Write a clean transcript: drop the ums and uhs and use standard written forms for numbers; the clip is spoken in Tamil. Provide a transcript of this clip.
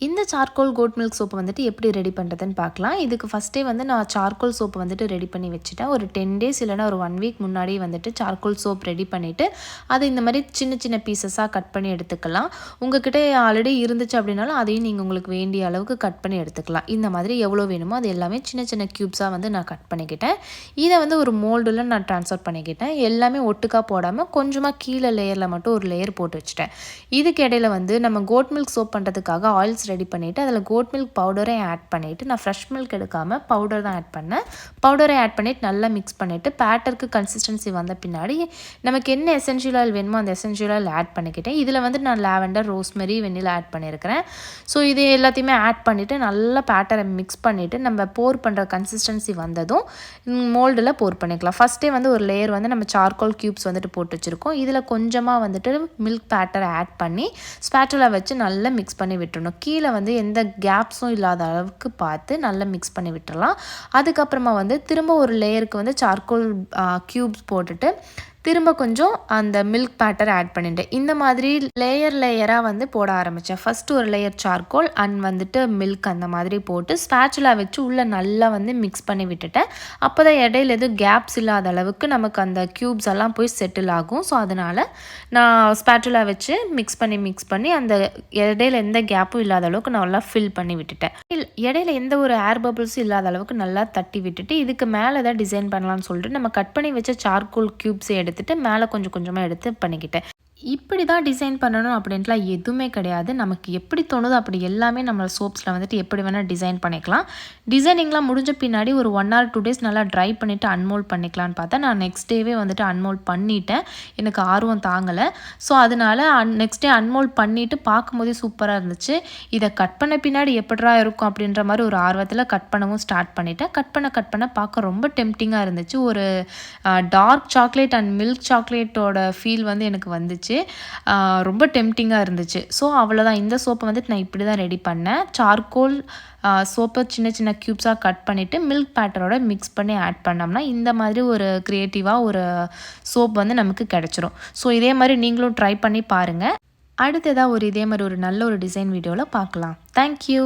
இந்த சார்கோல் கோட் மில்க் சோப்பு வந்துட்டு எப்படி ரெடி பண்ணுறதுன்னு பார்க்கலாம். இதுக்கு ஃபஸ்ட்டே வந்து நான் சார்கோல் சோப்பு வந்துட்டு ரெடி பண்ணி வச்சுட்டேன். ஒரு 10 டேஸ் இல்லைனா ஒரு 1 வீக் முன்னாடி வந்துட்டு சார்கோல் சோப் ரெடி பண்ணிவிட்டு அதை இந்த மாதிரி சின்ன சின்ன பீசஸாக கட் பண்ணி எடுத்துக்கலாம். உங்கள்கிட்ட ஆல்ரெடி இருந்துச்சு அப்படின்னாலும் அதையும் நீங்கள் உங்களுக்கு வேண்டிய அளவுக்கு கட் பண்ணி எடுத்துக்கலாம். இந்த மாதிரி எவ்வளோ வேணுமோ அது எல்லாமே சின்ன சின்ன க்யூப்ஸாக வந்து நான் கட் பண்ணிக்கிட்டேன். இதை வந்து ஒரு மோல்டில் நான் ட்ரான்ஸ்ஃபர் பண்ணிக்கிட்டேன். எல்லாமே ஒட்டுக்காக போடாமல் கொஞ்சமாக கீழே லேயரில் மட்டும் ஒரு லேயர் போட்டு வச்சுட்டேன். இதுக்கு இடையில வந்து நம்ம கோட் மில்க் சோப் பண்ணுறதுக்காக ஆயில்ஸ் ரெடி பண்ணிவிட்டு அதில் கோட் மில்க் பவுடரை ஆட் பண்ணிவிட்டு, நான் ஃப்ரெஷ் மில்க் எடுக்காமல் பவுடர் தான் ஆட் பண்ணேன். பவுடரை ஆட் பண்ணிவிட்டு நல்லா மிக்ஸ் பண்ணிவிட்டு பேட்டருக்கு கன்சிஸ்டன்சி வந்த பின்னாடி நமக்கு என்ன எசென்ஷியல் ஆயில் வேணுமோ அந்த எசென்ஷியல் ஆயில் ஆட் பண்ணிக்கிட்டேன். இதில் வந்து நான் லாவெண்டர், ரோஸ்மெரி, வெண்ணிலா ஆட் பண்ணியிருக்கிறேன். ஸோ இது எல்லாத்தையுமே ஆட் பண்ணிவிட்டு நல்லா பேட்டரை மிக்ஸ் பண்ணிவிட்டு நம்ம போர் பண்ணுற கன்சிஸ்டன்சி வந்ததும் மோல்டில் போர் பண்ணிக்கலாம். ஃபஸ்ட்டே வந்து ஒரு லேயர் வந்து நம்ம சார்கோல் க்யூப்ஸ் வந்துட்டு போட்டு வச்சுருக்கோம். இதில் கொஞ்சமாக வந்துட்டு மில்க் பேட்டரை ஆட் பண்ணி ஸ்பேட்டுலா வச்சு நல்லா மிக்ஸ் பண்ணி விட்டுறணும். கீழே வந்து எந்த கேப்ஸும் இல்லாத அளவுக்கு பார்த்து நல்லா மிக்ஸ் பண்ணி விட்டுறலாம். அதுக்கப்புறமா வந்து திரும்ப ஒரு லேயருக்கு வந்து சார்கோல் க்யூப்ஸ் போட்டுட்டு திரும்ப கொஞ்சம் அந்த மில்க் பேட்டர் ஆட் பண்ணிட்டேன். இந்த மாதிரி லேயராக வந்து போட ஆரம்பித்தேன். ஃபஸ்ட்டு ஒரு லேயர் சார்கோல் அண்ட் வந்துட்டு மில்க் அந்த மாதிரி போட்டு ஸ்பேச்சுலா வச்சு உள்ளே நல்லா வந்து மிக்ஸ் பண்ணி விட்டுட்டேன். அப்போ தான் இடையில எதுவும் கேப்ஸ் இல்லாத அளவுக்கு நமக்கு அந்த க்யூப்ஸ் எல்லாம் போய் செட்டில் ஆகும். ஸோ அதனால் நான் ஸ்பேச்சுலா வச்சு மிக்ஸ் பண்ணி அந்த இடையில எந்த கேப்பும் இல்லாத அளவுக்கு நான் நல்லா ஃபில் பண்ணி விட்டுட்டேன். இடையில எந்த ஒரு ஏர் பபிள்ஸும் இல்லாத அளவுக்கு நல்லா தட்டி விட்டுட்டு இதுக்கு மேலே தான் டிசைன் பண்ணலாம்னு சொல்லிட்டு நம்ம கட் பண்ணி வச்ச சார்கோல் க்யூப்ஸை எடுத்துட்டு மேலே கொஞ்சம் கொஞ்சமாக எடுத்து பண்ணிக்கிட்டேன். இப்படி தான் டிசைன் பண்ணணும் அப்படின்ட்டுலாம் எதுவுமே கிடையாது. நமக்கு எப்படி தோணுதோ அப்படி எல்லாமே நம்ம சோப்ஸில் வந்துட்டு எப்படி வேணால் டிசைன் பண்ணிக்கலாம். டிசைனிங்லாம் முடிஞ்ச பின்னாடி ஒரு 1 or 2 days நல்லா ட்ரை பண்ணிவிட்டு அன்மோல்ட் பண்ணிக்கலான்னு பார்த்தா நான் நெக்ஸ்ட் டேவே வந்துட்டு அன்மோல்ட் பண்ணிட்டேன். எனக்கு ஆர்வம் தாங்கலை. ஸோ அதனால் நெக்ஸ்ட் டே அன்மோல்ட் பண்ணிவிட்டு பார்க்கும்போதே சூப்பராக இருந்துச்சு. இதை கட் பண்ண பின்னாடி எப்படிரா இருக்கும் அப்படின்ற மாதிரி ஒரு ஆர்வத்தில் கட் பண்ணவும் ஸ்டார்ட் பண்ணிட்டேன். கட் பண்ண பார்க்க ரொம்ப டெம்ப்டிங்காக இருந்துச்சு. ஒரு டார்க் சாக்லேட் அண்ட் மில்க் சாக்லேட்டோட ஃபீல் வந்து எனக்கு வந்துச்சு. ரொம்ப டெம்ப்டிங்காக இருந்துச்சு. ஸோ அவ்வளோதான். இந்த சோப்பை வந்துட்டு நான் இப்படி தான் ரெடி பண்ணேன். சார்கோல் சோப்பை சின்ன சின்ன க்யூப்ஸாக கட் பண்ணிவிட்டு மில்க் பேட்டரோட மிக்ஸ் பண்ணி ஆட் பண்ணோம்னா இந்த மாதிரி ஒரு க்ரியேட்டிவாக ஒரு சோப் வந்து நமக்கு கிடச்சிரும். ஸோ இதே மாதிரி நீங்களும் ட்ரை பண்ணி பாருங்கள். அடுத்ததாக இதே மாதிரி ஒரு நல்ல ஒரு டிசைன் வீடியோவில் பார்க்கலாம். தேங்க்யூ.